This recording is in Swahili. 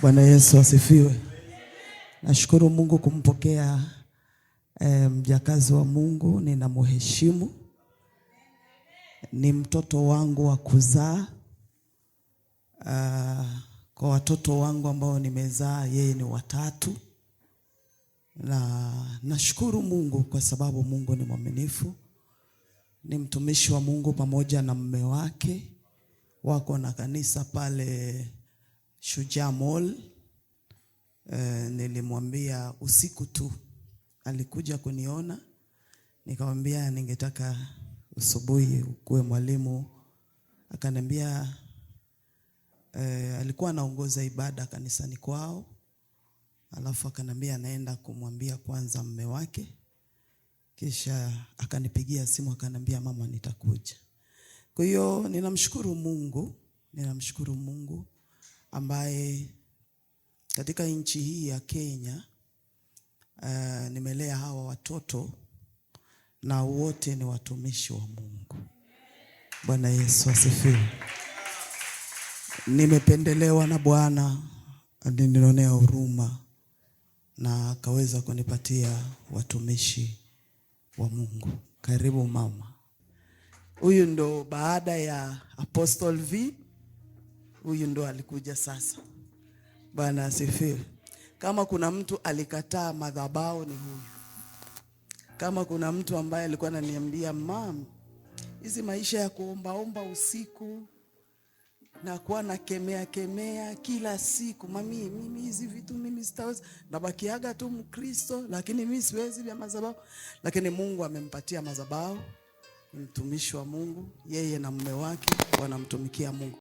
Bwana Yesu asifiwe. Nashukuru Mungu kumpokea mjakazi wa Mungu, ninamheshimu. Ni mtoto wangu wa kuzaa. Kwa watoto wangu ambao nimezaa, yeye ni watatu. Na nashukuru Mungu kwa sababu Mungu ni mwaminifu. Ni mtumishi wa Mungu pamoja na mume wake. Wako na kanisa pale Shujaa Mall. Nilimwambia usiku tu, alikuja kuniona, nikamwambia ningetaka asubuhi ukuwe mwalimu. Akaniambia alikuwa anaongoza ibada kanisani kwao, alafu akaniambia anaenda kumwambia kwanza mume wake, kisha akanipigia simu akaniambia mama nitakuja. Kwa hiyo ninamshukuru Mungu ambaye katika nchi hii ya Kenya nimelea hawa watoto na wote ni watumishi wa Mungu. Bwana Yesu asifiwe. Nimependelewa na Bwana, alinionea huruma na akaweza kunipatia watumishi wa Mungu. Karibu mama. Huyu ndo baada ya Apostle V, huyu ndo alikuja sasa. Bwana asifiwe. Kama kuna mtu alikataa madhabahu ni huyu. Kama kuna mtu ambaye alikuwa ananiambia mam, hizi maisha ya kuomba usiku na kuwa na kemea kila siku, mimi hizi vitu mimi sitaweza, nabakiaga tu Mkristo lakini mimi siwezi vya madhabahu. Lakini Mungu amempatia madhabahu, mtumishi wa Mungu, yeye na mume wake wanamtumikia Mungu.